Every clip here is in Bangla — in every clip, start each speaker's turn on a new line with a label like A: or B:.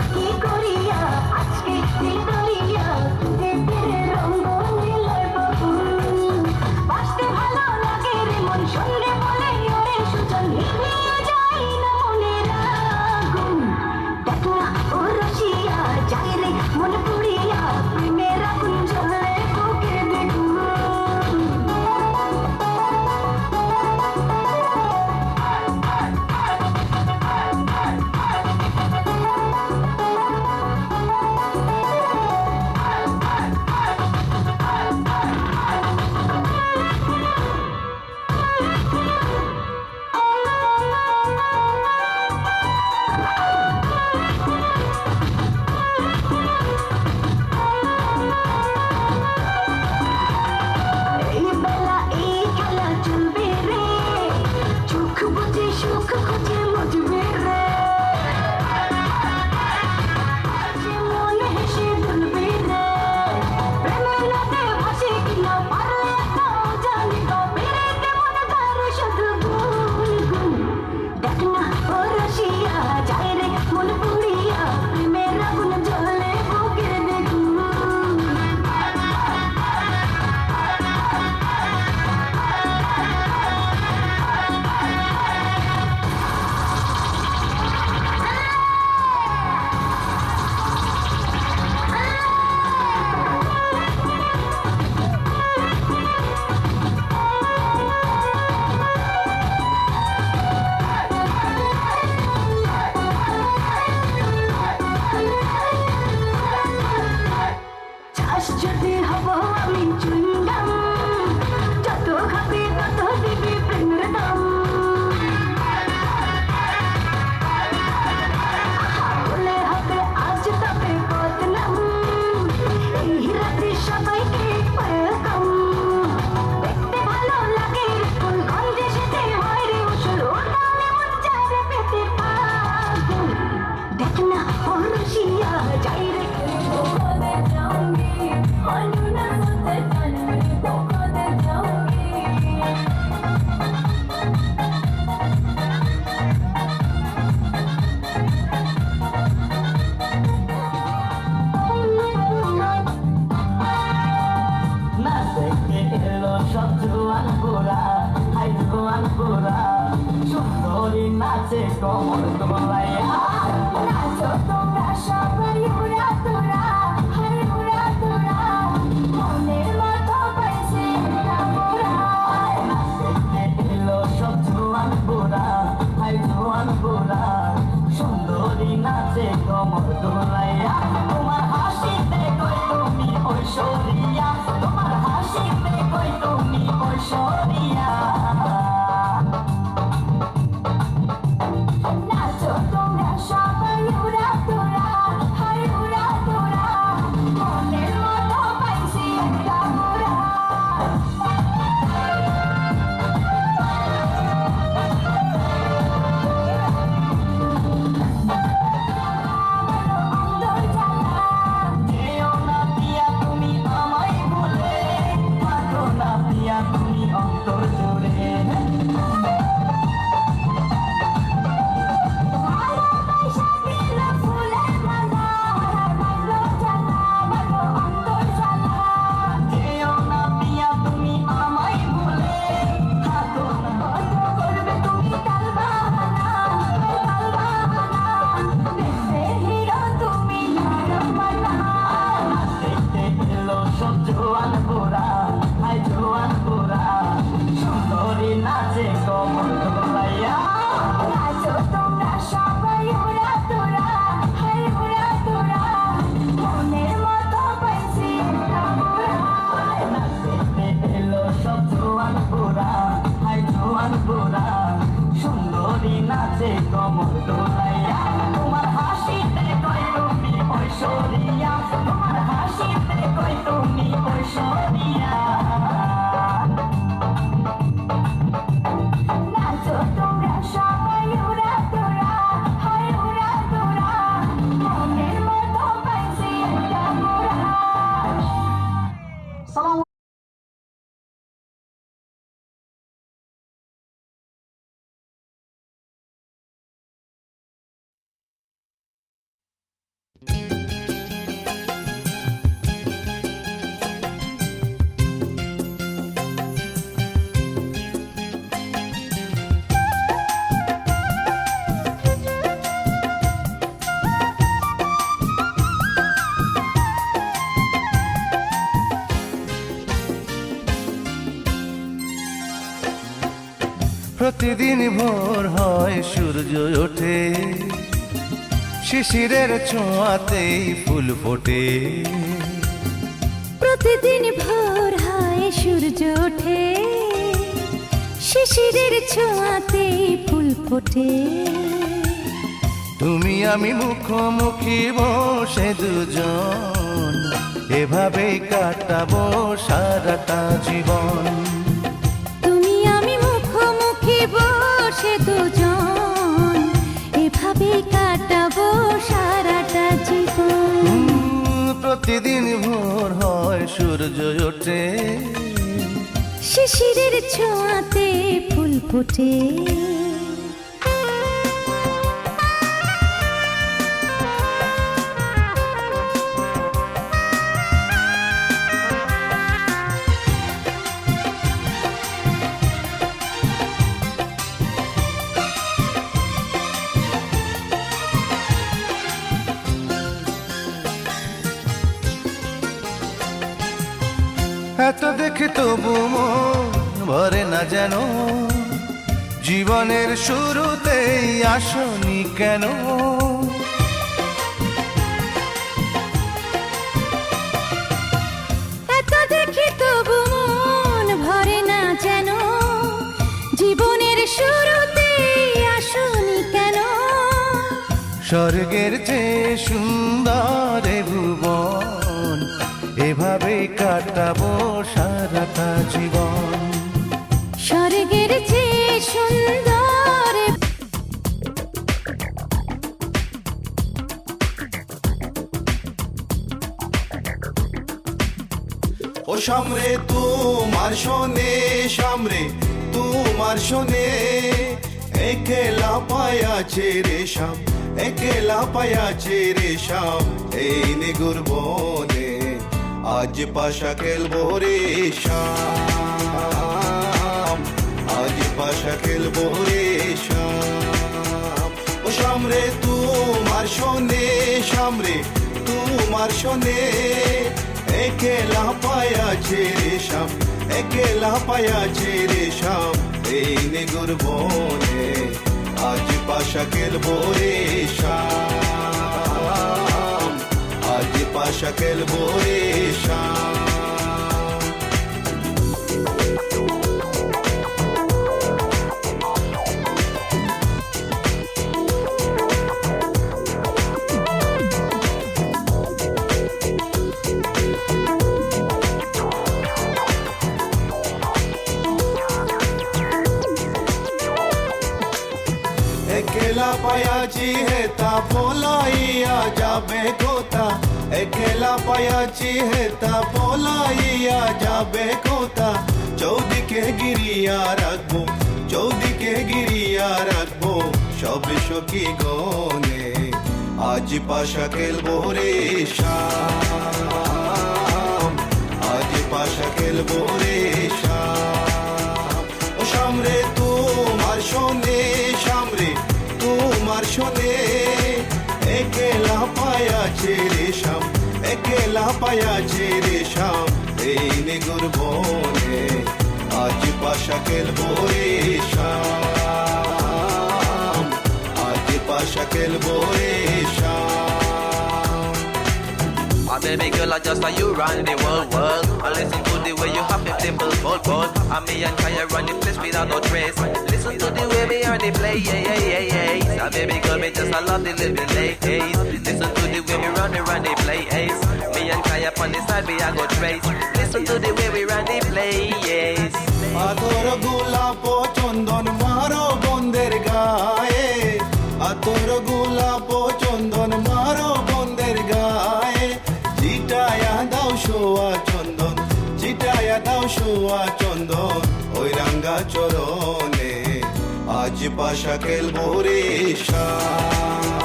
A: কি করিয়া আজকে দিন করিয়া দেবের রঙ নীলায় বকুল বাসতে ভালো লাগে রে মন সন্ধে বলে ওরে সুজন নিভিয়ে যায় না মনের আগুন দেখ না ও রসিয়া যায় রে মন পুড়িয়া প্রেমের আগুন জ্বলে বুকের বেগুন সুখ খুঁজে মজবে রে যে মন হেসে দুলবে রে প্রেমের রাতে ভাসে কিনা পারলে তো জানিব বেড়েতে মনে তার শুধু গুন গুন দেখ না ও রসিয়া যায় রে মন পুড়িয়া প্রেমের আগুন জ্বলে বুকের বেগুন যদি হব আমি চুইংগাম যত খাবে তত দিবি প্রেমের দাম বলে হবে আজ তবে বদনাম এই রাতে সবাইকে ওয়েলকাম দেখতে ভালো লাগে ফুল গন্ধে সেতে হয় রে উসুল ওর দামে মন যায় রে পেতে পাগুল দেখ না ও রসিয়া যাই রে
B: সুন্দরী নাচে কমর দোলাইয়া
A: নাচো তোমরা সবাই উড়া তোরা হাই উড়া তোরা মনের মতো পাইছে মোরা
B: এলো সব জোয়ান গোরা হাই জোয়ান গোরা সুন্দরী নাচে কমর দোলাইয়া তোমার হাসিতে কই তুমি ঐশ্বরিয়া তোমার হাসিতে কই তুমি ঐশ্বরিয়া
A: নাচো তোমরা সবাই উড়া তোরা হাই উড়া তোরা মনের মতো পাইছে মোরা অন্তর জ্বালা
B: যেও না পিয়া তুমি আমায় বলে থাকো না পিয়া তুমি অন্তর জুড়ে যেও না পিয়া তুমি আমায় বলে থাকো না দেখতে এলো সব জোয়ান গোরা হাই জোয়ান গোরা সুন্দরী নাচে কমর দোলাইয়া
A: নাচো তোমরা সবাই উড়া তোরা হাই উড়া তোরা মনের মতো পাইছি মোরা
B: দেখতে এলো সব জোয়ান গোরা হাই জোয়ান গোরা সুন্দরী নাচে কমর দোলাইয়া তোমার হাসিতে কই তুমি ঐশ্বরিয়া তোমার হাসিতে কই তুমি ঐশ্বরিয়া
A: নাচো তোমরা সবাই উড়া তোরা হাই উড়া তোরা মনের মতো পাইছি মোরা
C: প্রতিদিন ভোর হয় সূর্য ওঠে, শিশিরের ছোঁয়াতেই ফুল ফোটে।
A: প্রতিদিন ভোর হয় সূর্য ওঠে, শিশিরের ছোঁয়াতে ফুল ফোটে।
C: তুমি আমি মুখোমুখি বসে দুজন, এভাবেই কাটাবো সারাটা জীবন।
A: তুমি আমি মুখোমুখি বসে দুজন, এভাবেই কাটাবো সারাটা জীবন।
C: প্রতিদিন ভোর হয় সূর্য ওঠে,
A: শিশিরের ছোঁয়াতে ফুল ফোটে।
C: এত দেখে তবু মন ভরে না যেন, জীবনের শুরুতেই আসনি কেন?
A: এত দেখি তবু মন ভরে না যেন, জীবনের শুরুতে আসনি কেন?
C: স্বর্গের চেয়ে সুন্দর এ ভুবন, এভাবেই কাটাবো সারাটা জীবন।
A: স্বর্গের চেয়ে সুন্দর
D: ও সামরে তোমার শোনে, সামরে তোমার শোনে, একলা পায়াছে রে শাম, একলা পায়াছে রে শাম, এই নিগুর বনে আজ পাশা খেলবো রে শাম, আজ পাশা খেলবো রে শাম। ও সামরে তোমার শোনে, সামরে তোমার শোনে, একলা পায়াছে রে শাম, একলা পায়াছে রে শাম, এই নিগুর বনে আজ পাশা খেলবো রে শাম, আজ পাশা খেলবো রে শাম। একলা পায়াছি হেতা পলাইয়া যাবে কোথা, একলা পায়াছি হেতা পলাইয়া যাবে কোথা, চৌদিকে গিরিয়া রাখবো, চৌদিকে গিরিয়া রাখবো সবে সখী গনে, আজ পাশা খেলবো রে শাম, আজ পাশা খেলবো রে শাম। ও সামরে তোমার শোনে, সামরে তোমার শোনে, একলা পায়াছে রে শাম, একলা পায়াছে রে শাম, এই নিগুর বনে আজ পাশা খেলবো রে শাম, আজ পাশা খেলবো রে শাম।
E: My baby girl, I just saw you run the world. I listen to the way you have it, simple, bold. I'm me and Kaya run the place without no trace. Listen to the way we are the play, yeah. My baby girl, me just I love the living days. Listen to the way we run the play, ace. Me and Kaya on the side, we are go trace. Listen to the way we run the play, yes.
D: আতর গোলাপ চন্দন মারো বন্দের গায়ে, আতর গোলাপ চন্দন মারো বন্দের গায়ে, চিটায়া দাও সোয়া চন্দন, চিটায়া দাও সোয়া চন্দন, ওই রাঙ্গা চরণে আজ পাশা খেলবো রে শাম,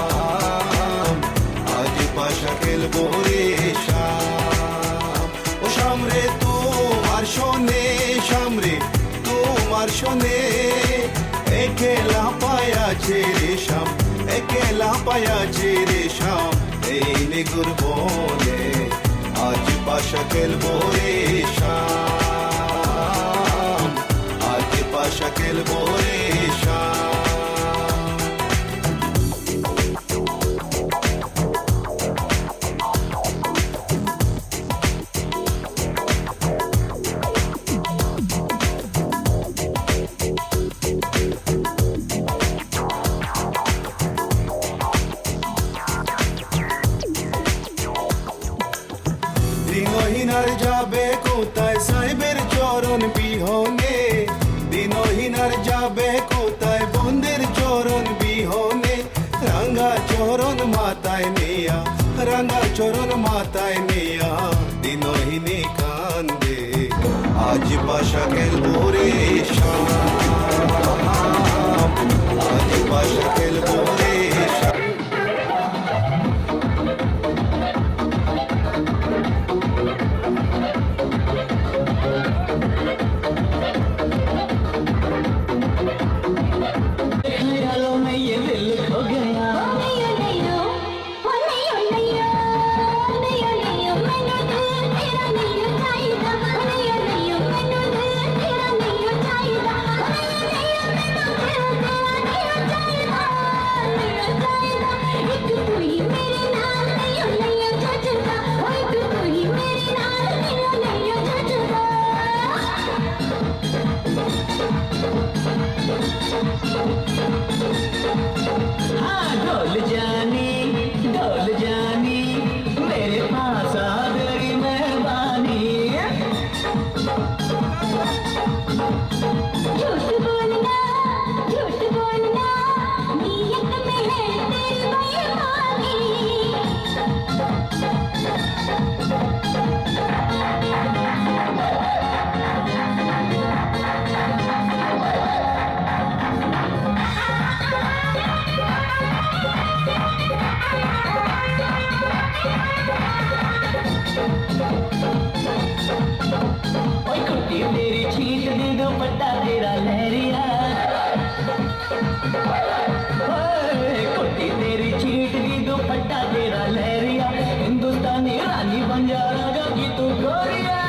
D: আজ পাশা খেলবো রে শাম। ও সামরে তোমার শোনে, সামরে তোমার শোনে, একলা পায়াছে রে শাম, একলা পায়াছে রে শাম, এই নিগুর বনে আজ পাশা খেলবো রে শাম, আজ পাশা খেলবো রে শাম। দিনহীন আর যাবে কোথায় সাহেবের চরণ বিহনে, দিনহীন আর যাবে কোথায় বন্দের চরণ বিহনে, রাঙ্গা চরণ মাথায় নিয়া, রাঙ্গা চরণ মাথায় নিয়া দিনহীনে কান্দে, আজ বাসা খেলবো রে শাম, আজ বাসা খেলবো রে শাম।
B: ख्यालों में ये दिल खो गया,
A: नैयो नैयो ओ नैयो नैयो नैयो नैयो मैनू दिल तेरा नैयो चाहिदा, नैयो नैयो मैनू दिल तेरा नैयो चाहिदा, नैयो मैनू दिल तेरा नैयो चाहिदा, नैयो चाहिदा। एक तू ही मेरे नाल नैयो नैयो जचदा, एक तू ही मेरे नाल नैयो नैयो जचदा।
B: हाँ डोल जानी मेरे पास आ तेरी मेहरबानी,
A: झूठ बोलना नीयत में है तेरी बेईमानी।
B: ओए कुट्टी तेरी छीट दी दुपट्टा तेरा लहरिया, ओए कुट्टी तेरी छीट दी दुपट्टा तेरा लहरिया, हिंदुस्तानी रानी बन जाएगा कि तू गोरिया।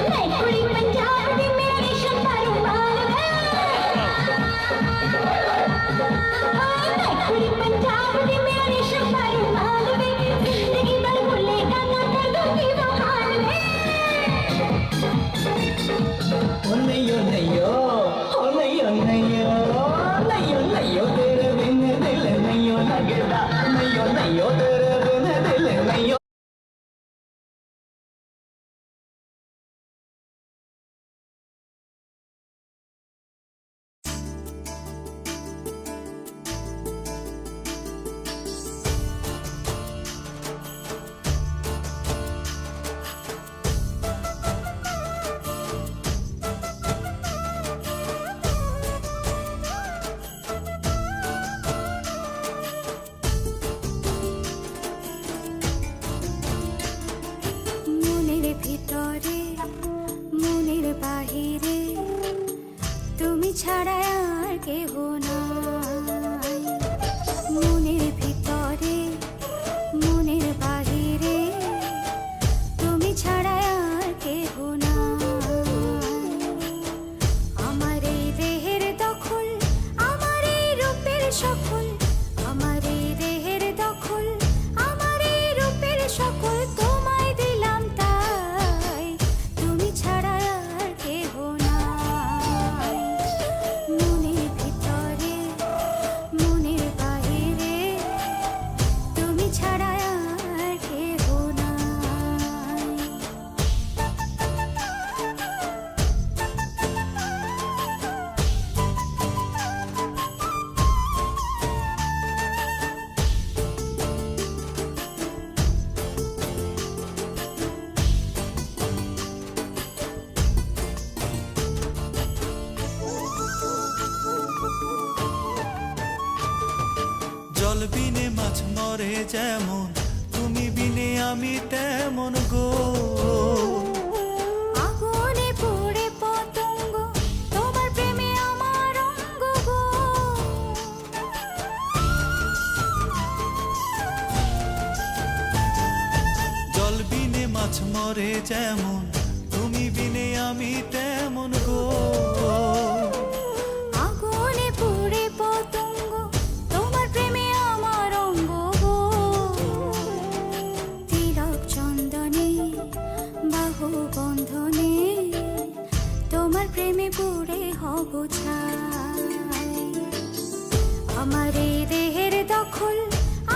A: मैं कुड़ी पंजाब दी मेरी शंतारू माल वे, मैं कुड़ी पंजाब दी मेरी शंतारू माल वे, जिंदगी भर भूलेगा ना कर दूंगी वो हाल वे।
B: ओ नैयो नैयो ओ नैयो नैयो नैयो नैयो तेरे बिन दिल नैयो लगदा, नैयो नैयो तेरे बिन दिल नैयो।
A: মনের ভিতরে মনের বাহিরে তুমি ছাড়া আর কেহ নাই, মনের ভিতরে মনের বাহিরে তুমি ছাড়া আর কেহ নাই। আমার এই দেহের দখল, আমার এই রূপের সকল, আমার এই দেহের দখল, আমার এই রূপের সকল তোমায় দিলাম তাই, তুমি ছাড়া আর কেহ নাই। মনের ভিতরে মনের বাহিরে তুমি ছাড়া আর কেহ নাই।
F: জল বিনে মাছ মরে যেমন, তুমি বিনে আমি তেমন গো।
A: আগুনে পুড়ে পতঙ্গ, তোমার প্রেমে আমার অঙ্গ গো।
F: জল বিনে মাছ মরে যেমন, তুমি বিনে আমি তেমন গো।
A: আগুনে পুড়ে পতঙ্গ তোমার প্রেমে আমার অঙ্গ গো। তিলক চন্দনে বাহু বন্ধনে তোমার প্রেমে পুড়ে হব ছাই। আমার এই দেহের দখল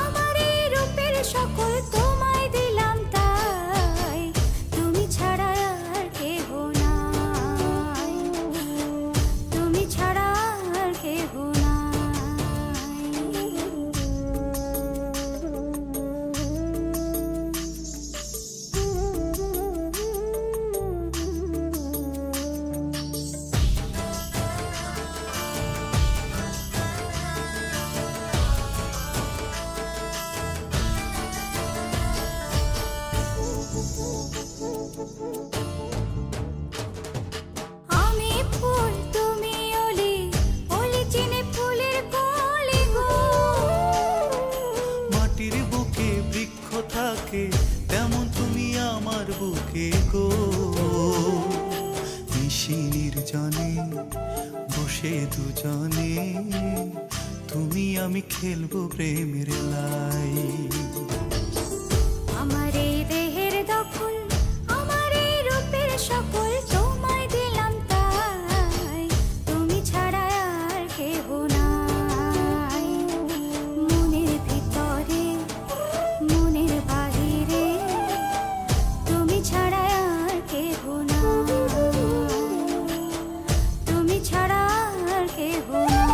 A: আমার এই রূপের সকল তোমায় দিলাম তাই। তুমি ছাড়া আর কেহ নাই, তুমি ছাড়া আর কেহ আমি ফুল তুমি অলি, অলি চিনে ফুলের কলি গো।
F: মাটির বুকে বৃক্ষ থাকে তেমন তুমি আমার বুকে গো। নিশির জনে বসে দুজনে তুমি আমি খেলবো প্রেমের লাই।
A: আমার এই দেহের দখল আমার এই রূপের সকল তোমায় দিলাম তাই। তুমি ছাড়া আর কেহ নাই, মনের ভিতরে মনের বাহিরে তুমি ছাড়া আর কেহ নাই, তুমি ছাড়া আর কেহ নাই।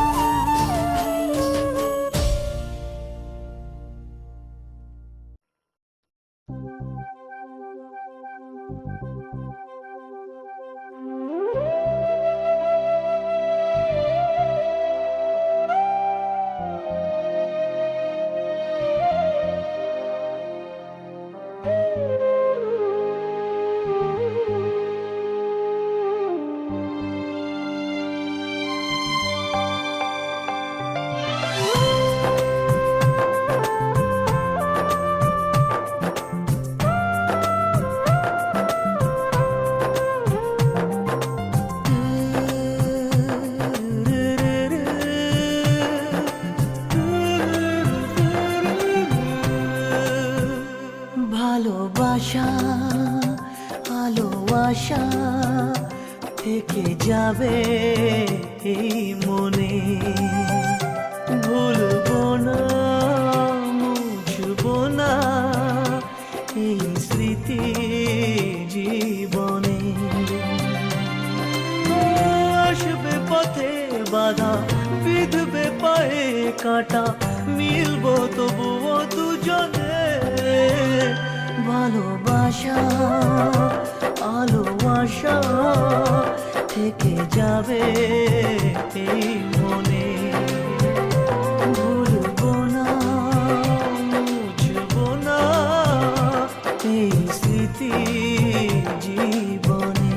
B: ভালোবাসা আলো আশা থেকে যাবে এই মনে। ভুলবো না মুছবো না এই স্মৃতি জীবনে। আসবে পথে বাধা বিধবে পায়ে কাটা মিলবো তবুও দুজনে। ভালোবাসা আলো আশা থেকে যাবে এই মনে। ভুলবো না মুছবো না এই স্মৃতি জীবনে।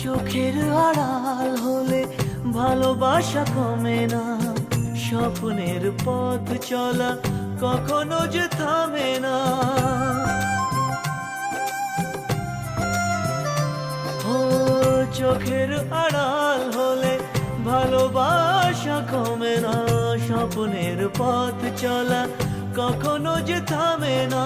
B: চোখের আড়াল হলে ভালোবাসা কমে না। স্বপ্নের পথ চলা কখনো যে থামে না। ও চোখের আড়াল হলে ভালোবাসা কমে না। স্বপ্নের পথ চলা কখনো যে থামে না।